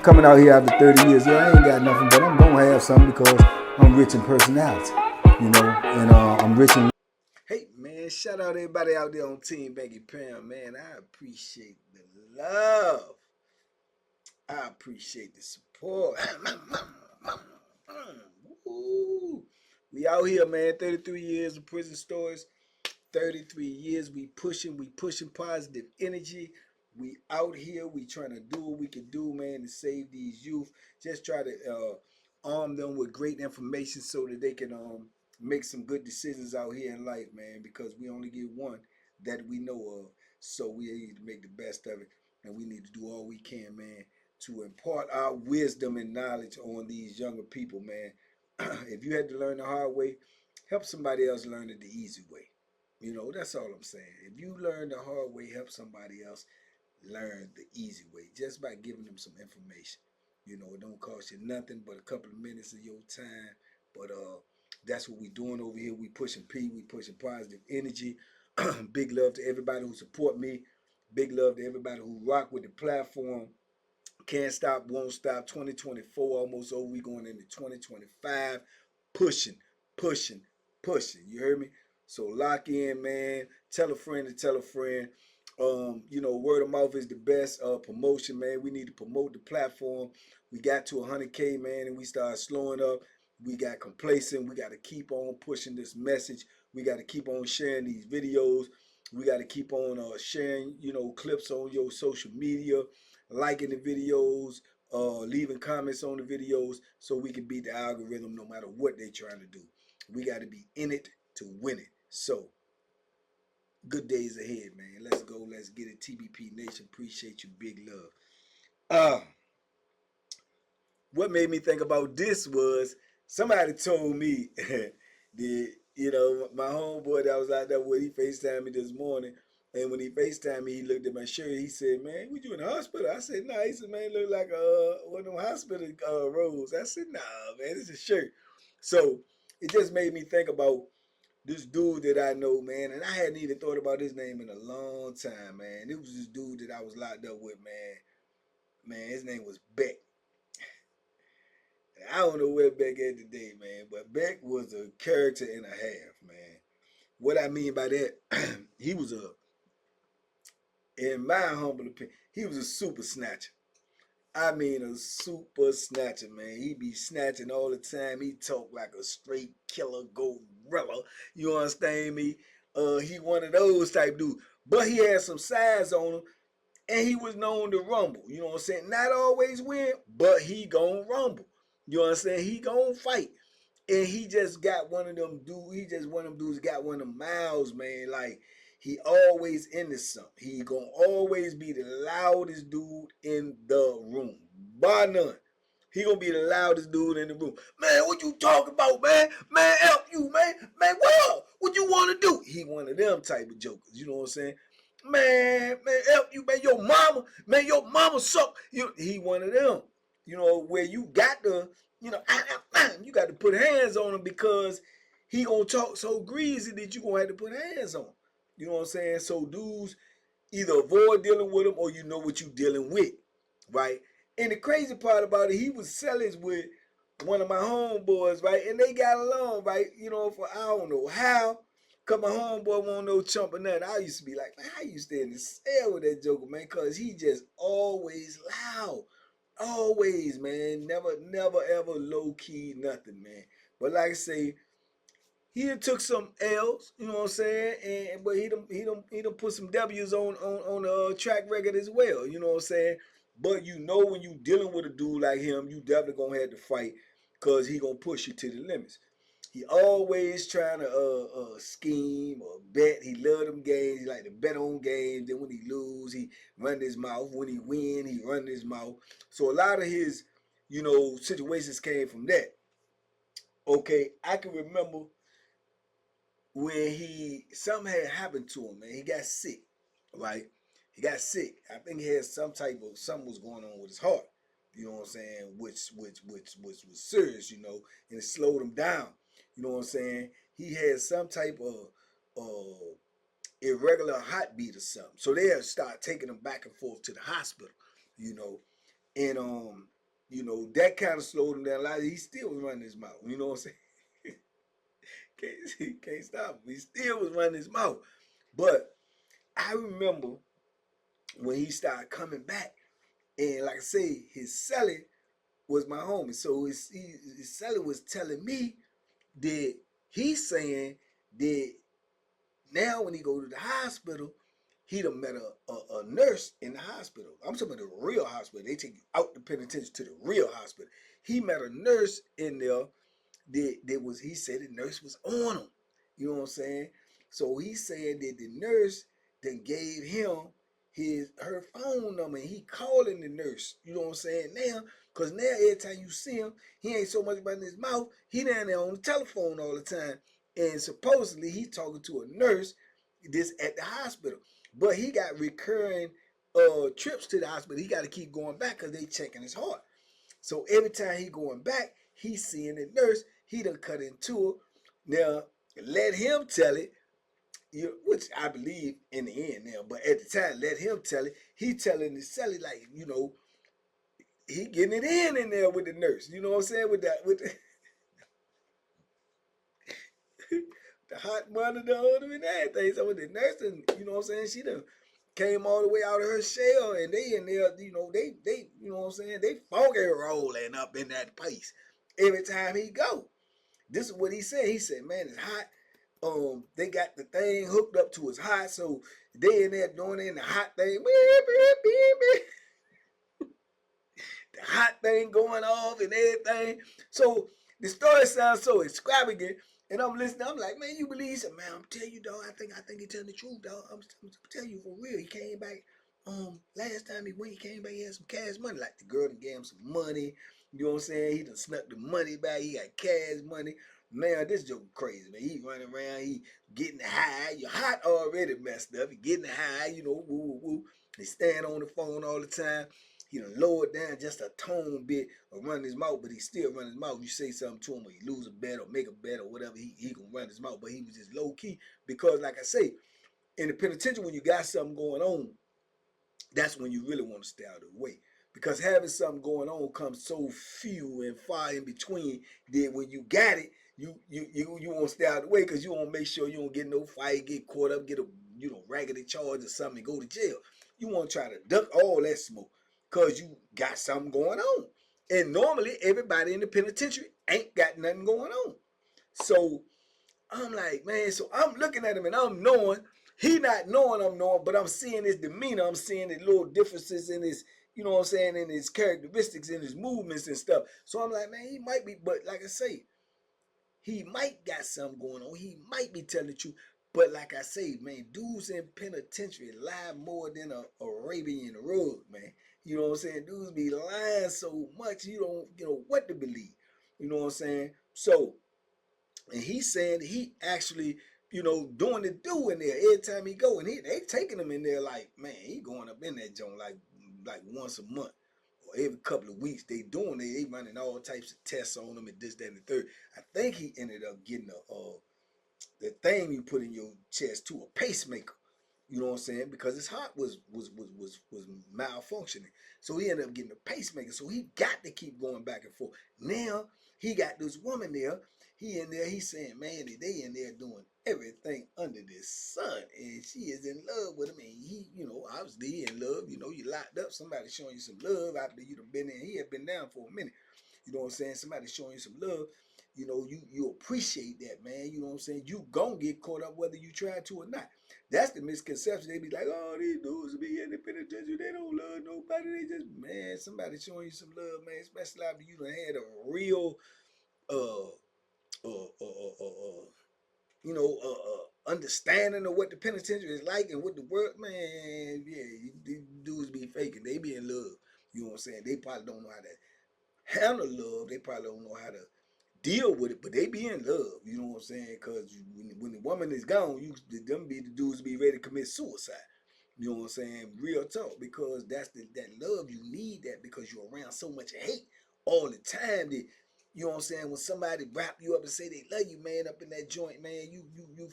coming out here after 30 years. Yeah, I ain't got nothing, but I'm gonna have something because I'm rich in personality, and I'm rich in. Hey man, shout out everybody out there on Team Banky Pound, man. I appreciate the love. I appreciate the support. Woo. We out here, man. 33 years of prison stories. 33 years we pushing positive energy. We out here, we trying to do what we can do, man, to save these youth. Just try to arm them with great information so that they can make some good decisions out here in life, man, because we only get one that we know of. So we need to make the best of it, and we need to do all we can, man, to impart our wisdom and knowledge on these younger people, man. If you had to learn the hard way, help somebody else learn it the easy way. That's all I'm saying. If you learn the hard way, help somebody else learn the easy way just by giving them some information. It don't cost you nothing but a couple of minutes of your time. But that's what we doing over here. We pushing P, we pushing positive energy. Big love to everybody who support me. Big love to everybody who rock with the platform. Can't stop, won't stop. 2024 almost over. We going into 2025. Pushing, pushing, pushing. You heard me? So lock in, man. Tell a friend to tell a friend. Word of mouth is the best promotion, man. We need to promote the platform. We got to 100K, man, and we started slowing up. We got complacent. We got to keep on pushing this message. We got to keep on sharing these videos. We got to keep on sharing, clips on your social media, liking the videos, leaving comments on the videos so we can beat the algorithm no matter what they're trying to do. We got to be in it to win it. So, good days ahead, man. Let's go. Let's get it. TBP Nation. Appreciate you. Big love. What made me think about this was somebody told me my homeboy that was out there with, he FaceTimed me this morning. And when he FaceTimed me, he looked at my shirt. He said, "Man, what you in the hospital?" I said, "Nah." He said, "Man, look like one of them hospital robes." I said, "Nah, man, it's a shirt." So it just made me think about this dude that I know, man, and I hadn't even thought about his name in a long time, man. It was this dude that I was locked up with, man. Man, his name was Beck. I don't know where Beck is today, man, but Beck was a character and a half, man. What I mean by that, he was in my humble opinion, he was a super snatcher. I mean, a super snatcher, man. He be snatching all the time. He talk like a straight killer gorilla. You understand me? He one of those type dudes. But he had some size on him, and he was known to rumble. You know what I'm saying? Not always win, but he gonna rumble. You understand? He gonna fight. And he just got one of them dudes. He just one of them dudes got one of them mouths, man. Like he always into something. He gonna always be the loudest dude in the room, bar none. He gonna be the loudest dude in the room. Man, what you talking about, man? Man, help you, man. Man, what you want to do? He one of them type of jokers. You know what I'm saying? Man, help you, man. Your mama suck. He one of them. Where you got to, you got to put hands on him because he gonna talk so greasy that you gonna have to put hands on him. You know what I'm saying? So dudes either avoid dealing with him or you know what you dealing with, right? And the crazy part about it, he was selling with one of my homeboys, right? And they got along, right? For I don't know how. Cause my homeboy won't no chump or nothing. I used to be like, man, how you stay in the cell with that joker, man? Cause he just always loud. Always, man. Never, ever low key, nothing, man. But like I say, he done took some L's, you know what I'm saying? But he done put some W's on the track record as well, you know what I'm saying? But when you dealing with a dude like him, you definitely gonna have to fight because he gonna push you to the limits. He always trying to scheme or bet. He love them games. He like to bet on games. Then when he lose, he run his mouth. When he win, he run his mouth. So a lot of his, situations came from that. Okay, I can remember when something had happened to him, man. He got sick, right? He got sick. I think he had some type of something was going on with his heart. You know what I'm saying? Which was serious, and it slowed him down. You know what I'm saying? He had some type of irregular heartbeat or something. So they had start taking him back and forth to the hospital, and You know, that kind of slowed him down a lot. He still was running his mouth. You know what I'm saying? Can't stop him. He still was running his mouth. But I remember when he started coming back, and like I say, his celly was my homie. So his celly was telling me that he's saying that now when he go to the hospital, he done met a nurse in the hospital. I'm talking about the real hospital. They take you out the penitentiary to the real hospital. He met a nurse in there that was, he said the nurse was on him. You know what I'm saying? So he said that the nurse then gave him her phone number and he calling the nurse. You know what I'm saying? Now, cause now every time you see him, he ain't so much about in his mouth. He down there on the telephone all the time. And supposedly he talking to a nurse this at the hospital. But he got recurring trips to the hospital. He got to keep going back because they checking his heart. So every time he going back, he seeing the nurse. He done cut into her. Now, let him tell it, which I believe in the end now. But at the time, let him tell it. He telling the Sally like, he getting it in there with the nurse. You know what I'm saying? With the hot monitor on him and everything. So with the nurse, and you know what I'm saying, she done came all the way out of her shell, and they in there, they, you know what I'm saying, they funky rolling up in that place every time he go. This is what he said. He said, man, it's hot. They got the thing hooked up to his hot, so they in there doing it in the hot thing. The hot thing going off and everything. So the story sounds so extravagant. And I'm listening. I'm like, man, you believe? He said, man, I'm telling you, dog. I think he telling the truth, dog. I'm telling you for real. He came back. Last time he went, he came back. He had some cash money. Like the girl done gave him some money. You know what I'm saying? He done snuck the money back. He got cash money. Man, this joke crazy, man. He running around. He getting high. Your hot already messed up. He getting high. Woo, woo, woo. He stand on the phone all the time. He done lowered down just a tone bit of running his mouth, but he still running his mouth. You say something to him or you lose a bet or make a bet or whatever, he gonna run his mouth. But he was just low key because, like I say, in the penitentiary, when you got something going on, that's when you really want to stay out of the way. Because having something going on comes so few and far in between that when you got it, you want to stay out of the way because you want to make sure you don't get no fight, get caught up, get a raggedy charge or something, and go to jail. You want to try to duck all that smoke because you got something going on. And normally everybody in the penitentiary ain't got nothing going on. So I'm like, man, so I'm looking at him and I'm knowing, he not knowing I'm knowing, but I'm seeing his demeanor. I'm seeing the little differences in his, you know what I'm saying, in his characteristics, in his movements and stuff. So I'm like, man, he might be, but like I say, he might got something going on. He might be telling the truth. But like I say, man, dudes in penitentiary lie more than a Arabian rug, man. You know what I'm saying? Dudes be lying so much you don't know what to believe. You know what I'm saying? So, and he's saying he actually, doing the do in there every time he go, and they taking him in there like, man, he going up in that joint like once a month or every couple of weeks. They running all types of tests on him and this, that, and the third. I think he ended up getting the thing you put in your chest to a pacemaker. You know what I'm saying? Because his heart was malfunctioning. So he ended up getting a pacemaker. So he got to keep going back and forth. Now he got this woman there. He in there, he's saying, man, they in there doing everything under the sun. And she is in love with him. And he, obviously in love. You locked up, somebody showing you some love after you'd have been in. He had been down for a minute. You know what I'm saying? Somebody showing you some love. You appreciate that, man. You know what I'm saying? You gonna get caught up whether you try to or not. That's the misconception. They be like, oh, these dudes be in the penitentiary. They don't love nobody. They just, man, somebody showing you some love, man. Especially after you done had a real, uh, understanding of what the penitentiary is like and what the world, man, yeah, these dudes be faking. They be in love. You know what I'm saying? They probably don't know how to handle love. They probably don't know how to deal with it, but they be in love. You know what I'm saying? Because when the woman is gone, them be the dudes be ready to commit suicide. You know what I'm saying? Real talk, because that's that love. You need that because you're around so much hate all the time that, you know what I'm saying, when somebody wrap you up and say they love you, man, up in that joint, man, you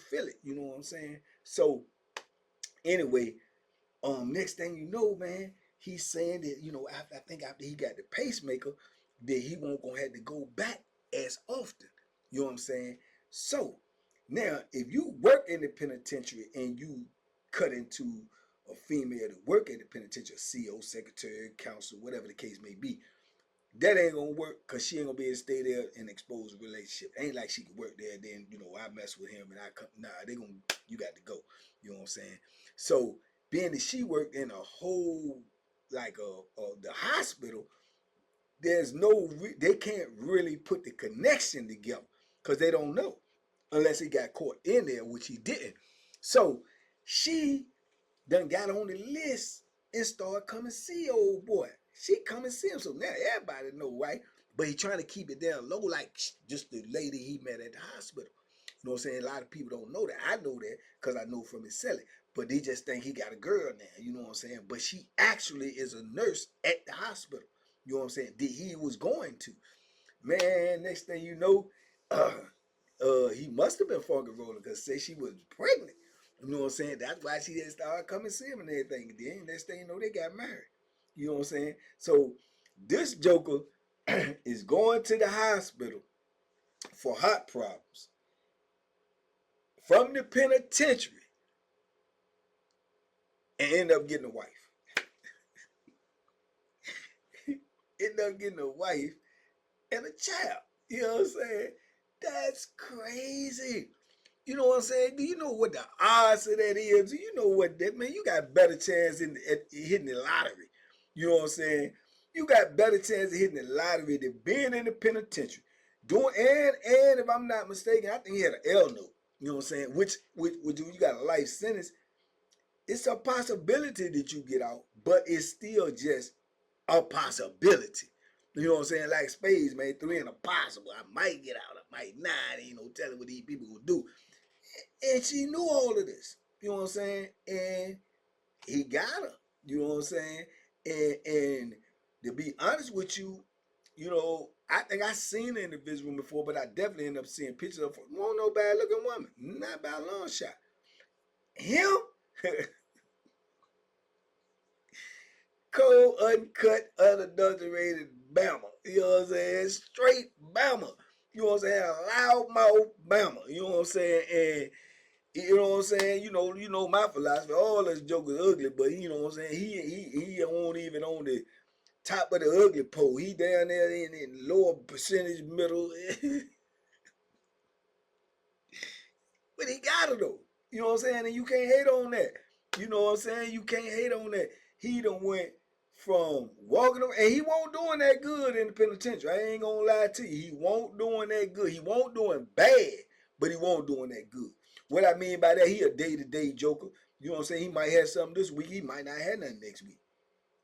feel it. You know what I'm saying? So anyway, next thing you know, man, he's saying that, I think after he got the pacemaker, that he won't gonna have to go back as often. You know what I'm saying? So now, if you work in the penitentiary and you cut into a female to work at the penitentiary, CO, secretary, counsel, whatever the case may be, that ain't gonna work because she ain't gonna be able to stay there and expose a relationship. Ain't like she could work there, then I mess with him and I come. Nah, they gonna you got to go. You know what I'm saying? So being that she worked in a whole like the hospital, there's no they can't really put the connection together because they don't know unless he got caught in there, which he didn't. So she done got on the list and started coming see old boy. She come and see him, so now everybody know, right? But he trying to keep it down low, like just the lady he met at the hospital. You know what I'm saying? A lot of people don't know that. I know that because I know from his selling. But they just think he got a girl now. You know what I'm saying? But she actually is a nurse at the hospital. You know what I'm saying? That he was going to. Man, next thing you know, uh, he must have been funky rolling because say she was pregnant. You know what I'm saying? That's why she didn't start coming see him and everything. And then next thing you know, they got married. You know what I'm saying? So this Joker is going to the hospital for heart problems from the penitentiary and end up getting a wife. End up getting a wife and a child. You know what I'm saying? That's crazy. You know what I'm saying? Do you know what the odds of that is? Do you know what that man? You got better chance at hitting the lottery. You know what I'm saying? You got better chance of hitting the lottery than being in the penitentiary. Doing and if I'm not mistaken, I think he had an L note. You know what I'm saying? Which you got a life sentence. It's a possibility that you get out, but it's still just a possibility. You know what I'm saying? Like spades, man. Three and a possible. I might get out. I might not. Ain't no telling what these people gonna do. And she knew all of this. You know what I'm saying? And he got her. You know what I'm saying? And to be honest with you, I think I seen her in the visit room before, but I definitely ended up seeing pictures of her. Won't no bad looking woman. Not by a long shot. Him, cold, uncut, unadulterated Bama. You know what I'm saying? Straight Bama. You know what I'm saying? Loud mouth Bama. You know what I'm saying? And you know what I'm saying? You know my philosophy. All us jokers ugly, but you know what I'm saying? He won't even on the top of the ugly pole. He down there in lower percentage middle. But he got it though. You know what I'm saying? And you can't hate on that. You know what I'm saying? You can't hate on that. He done went from walking around, and he won't doing that good in the penitentiary. I ain't gonna lie to you. He won't doing that good. He won't doing bad, but he won't doing that good. What I mean by that, he a day-to-day joker. You know what I'm saying? He might have something this week. He might not have nothing next week.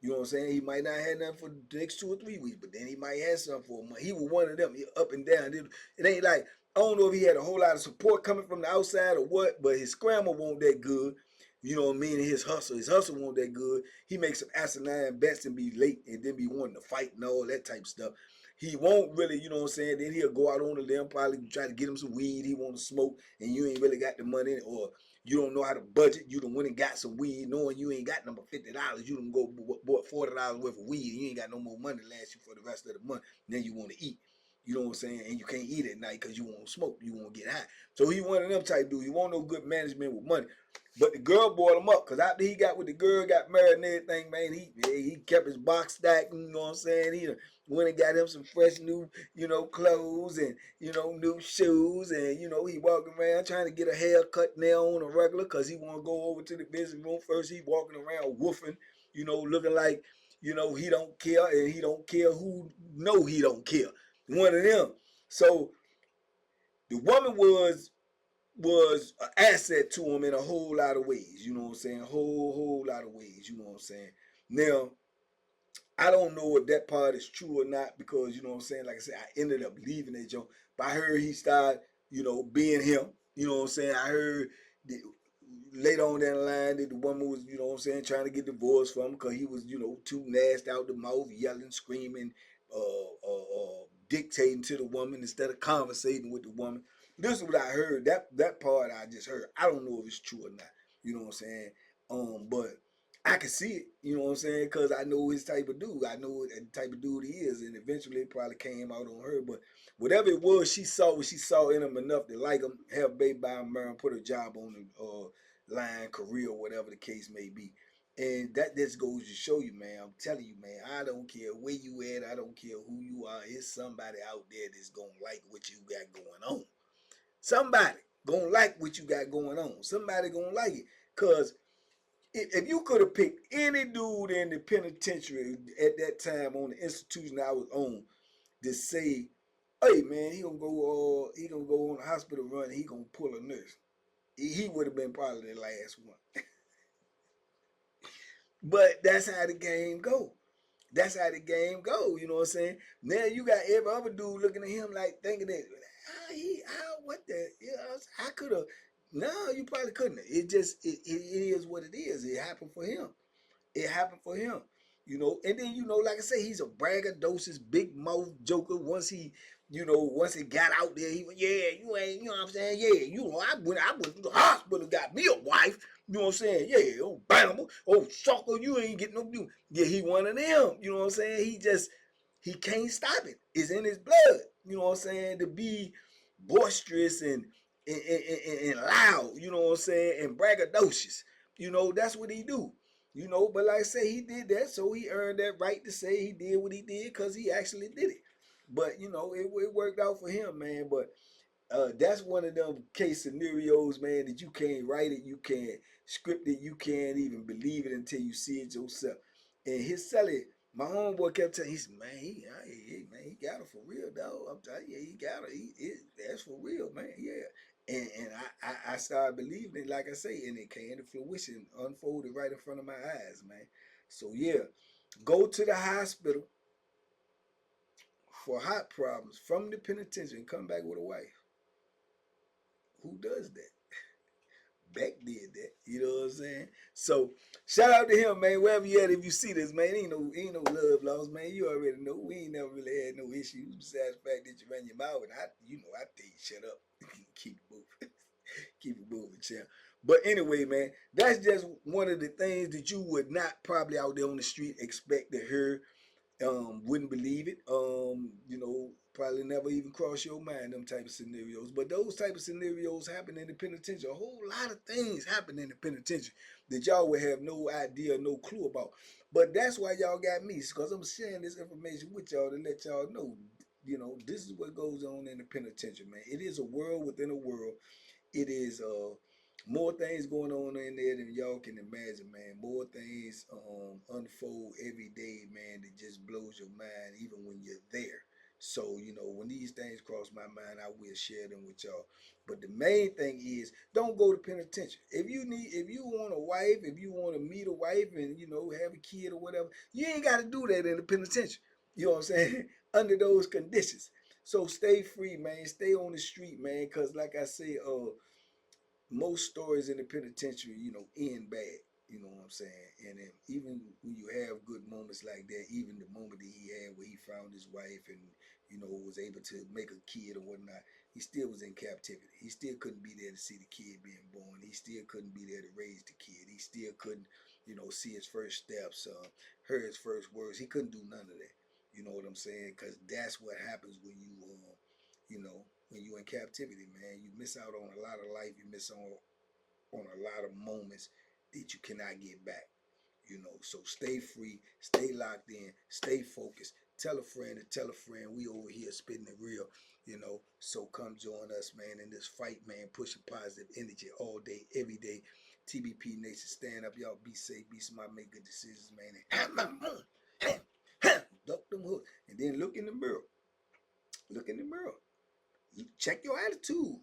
You know what I'm saying? He might not have nothing for the next 2 or 3 weeks, but then he might have something for a month. He was one of them, up and down. It ain't like, I don't know if he had a whole lot of support coming from the outside or what, but his scramble won't that good. You know what I mean? His hustle won't that good. He makes some asinine bets and be late and then be wanting to fight and all that type of stuff. He won't really, you know what I'm saying? Then he'll go out on a limb, probably try to get him some weed. He want to smoke, and you ain't really got the money, or you don't know how to budget. You done went and got some weed, knowing you ain't got number $50. You done go bought $40 worth of weed, and you ain't got no more money to last you for the rest of the month. And then you want to eat. You know what I'm saying? And you can't eat at night because you want to smoke. You want to get high. So he one of them type dudes. He want no good management with money. But the girl brought him up because after he got with the girl, got married and everything, man, he kept his box stacked. You know what I'm saying? He went and got him some fresh new, clothes and, new shoes. And, he walking around trying to get a haircut now on a regular because he want to go over to the business room first. He walking around woofing, looking like, he don't care, and he don't care who know he don't care. One of them. So the woman was an asset to him in a whole lot of ways. You know what I'm saying? Whole lot of ways. You know what I'm saying? Now, I don't know if that part is true or not because, you know what I'm saying? Like I said, I ended up leaving that joint. But I heard he started, being him. You know what I'm saying? I heard that later on down the line that the woman was, you know what I'm saying, trying to get divorced from him because he was, too nasty out the mouth, yelling, screaming, dictating to the woman instead of conversating with the woman. This is what I heard. That part I just heard. I don't know if it's true or not. You know what I'm saying? But I can see it, you know what I'm saying? Because I know his type of dude. I know what the type of dude he is. And eventually it probably came out on her. But whatever it was, she saw what she saw in him enough to like him, have a baby by him, marry him, put a job on the line, career, whatever the case may be. And that just goes to show you, man. I'm telling you, man, I don't care where you at. I don't care who you are. It's somebody out there that's going to like what you got going on. Somebody going to like what you got going on. Somebody going to like it. Because if you could have picked any dude in the penitentiary at that time on the institution I was on to say, hey, man, he gonna go on a hospital run, he gonna pull a nurse, he would have been probably the last one. But that's how the game go. That's how the game go. You know what I'm saying? Now you got every other dude looking at him like thinking that, what the, you know, I could have. No, you probably couldn't. It is what it is. It happened for him. It happened for him. You know, and then, you know, like I say, he's a braggadocious, big mouth joker. Once he got out there, he went, yeah, you ain't, you know what I'm saying? Yeah, you know, I went to the hospital, got me a wife. You know what I'm saying? Yeah, oh, Bama, oh, sucker, you ain't getting no dude. Yeah, he one of them. You know what I'm saying? He can't stop it. It's in his blood. You know what I'm saying? To be boisterous and loud, you know what I'm saying, and braggadocious. You know, that's what he do. You know, but like I say, he did that, so he earned that right to say he did what he did because he actually did it. But, you know, it worked out for him, man. But that's one of them case scenarios, man, that you can't write it, you can't script it, you can't even believe it until you see it yourself. And his celly, my homeboy kept telling, he said, man, he got it for real, dog. I'm telling you, he got it. That's for real, man. Yeah. And I started believing it, like I say, and it came to fruition, unfolded right in front of my eyes, man. So yeah, go to the hospital for heart problems from the penitentiary and come back with a wife. Who does that? Beck did that, you know what I'm saying? So shout out to him, man. Wherever you at, if you see this, man, ain't no love lost, man. You already know we ain't never really had no issues besides the fact that you ran your mouth, and I tell you, shut up, keep it moving, keep it moving, champ. But anyway, man, that's just one of the things that you would not probably out there on the street expect to hear. Wouldn't believe it. You know, probably never even cross your mind, them type of scenarios. But those type of scenarios happen in the penitentiary. A whole lot of things happen in the penitentiary that y'all would have no idea, no clue about. But that's why y'all got me, because I'm sharing this information with y'all to let y'all know, you know, this is what goes on in the penitentiary, man. It is a world within a world. It is more things going on in there than y'all can imagine, man. More things unfold every day, man, that just blows your mind even when you're there. So, you know, when these things cross my mind, I will share them with y'all. But the main thing is, don't go to penitentiary. If you want a wife, if you want to meet a wife and, you know, have a kid or whatever, you ain't got to do that in the penitentiary. You know what I'm saying? Under those conditions. So stay free, man. Stay on the street, man, because like I say, most stories in the penitentiary, you know, end bad. You know what I'm saying? And then even when you have good moments like that, even the moment that he had where he found his wife and, you know, was able to make a kid or whatnot, he still was in captivity. He still couldn't be there to see the kid being born. He still couldn't be there to raise the kid. He still couldn't, you know, see his first steps, hear his first words. He couldn't do none of that. You know what I'm saying? Because that's what happens when you know, when you're in captivity, man. You miss out on a lot of life. You miss on a lot of moments that you cannot get back. You know, so stay free, stay locked in, stay focused. Tell a friend and tell a friend we over here spitting it real, you know. So come join us, man, in this fight, man. Pushing positive energy all day, every day. TBP Nation, stand up, y'all. Be safe, be smart, make good decisions, man. And duck them hooks. And then look in the mirror. Look in the mirror. Check your attitude.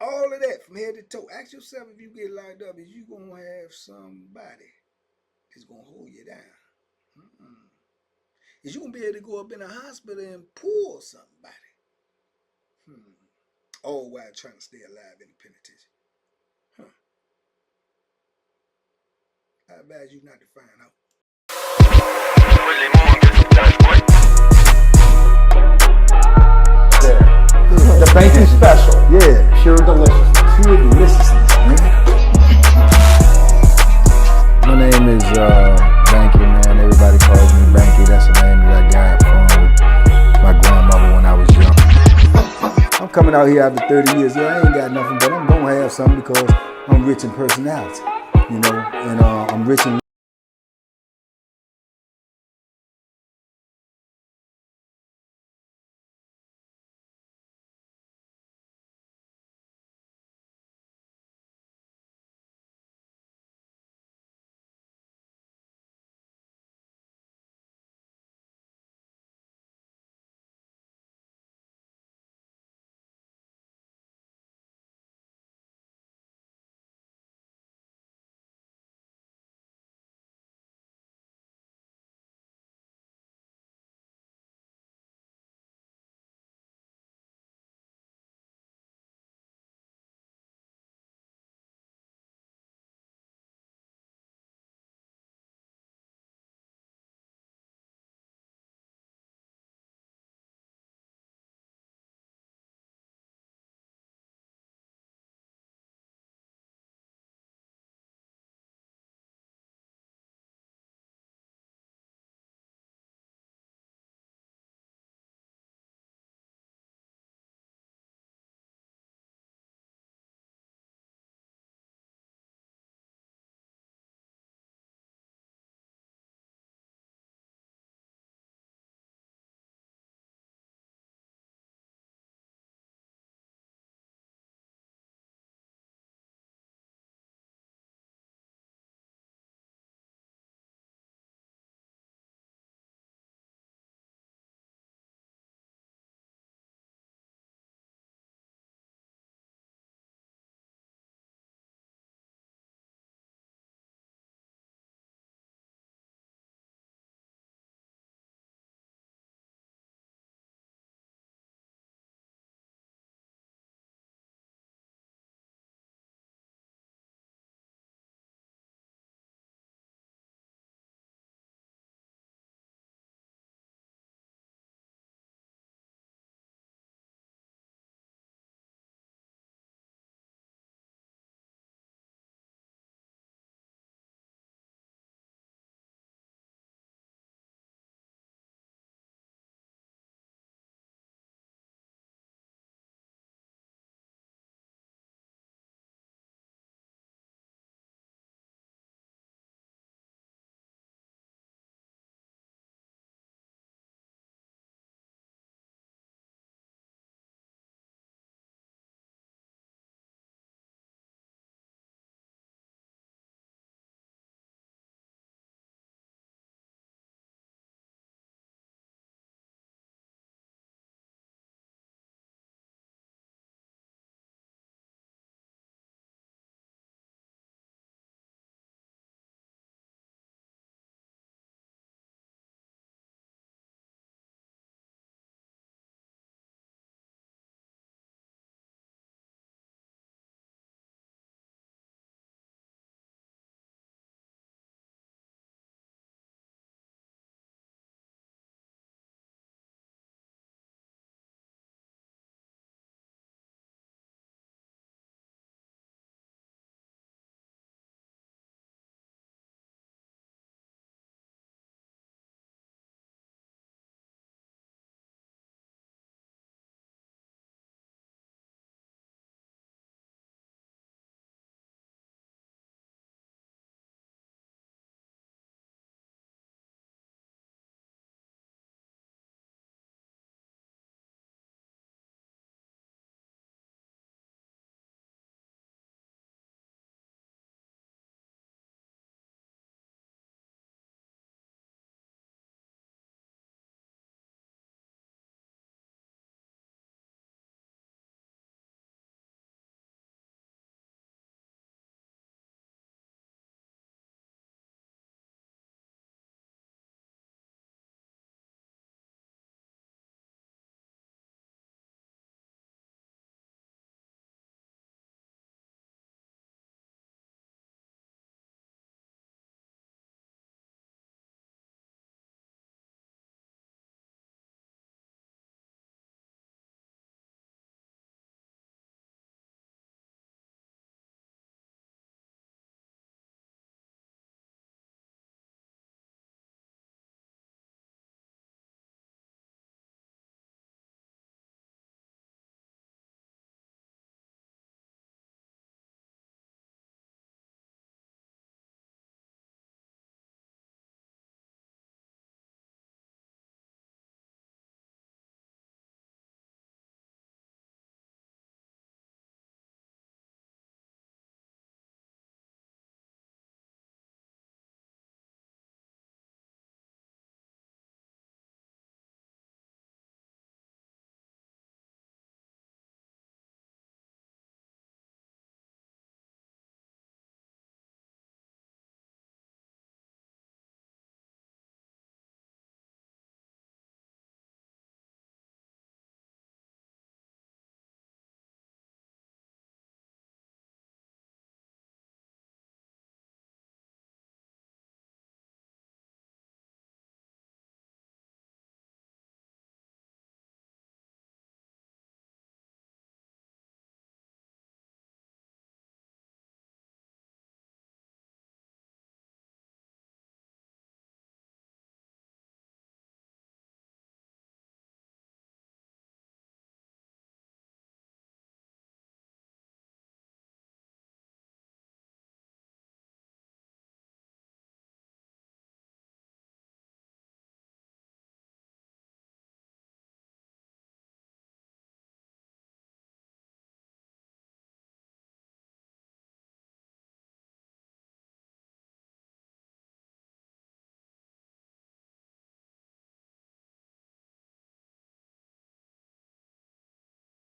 All of that from head to toe. Ask yourself, if you get locked up, is you going to have somebody that's going to hold you down? Is you going to be able to go up in a hospital and pull somebody? All while trying to stay alive in the penitentiary. I advise you not to find out. The BANKY special. Yeah. Pure deliciousness. Pure deliciousness, man. My name is out here after 30 years, yeah, I ain't got nothing, but I'm gonna have something because I'm rich in personality, you know, and I'm rich in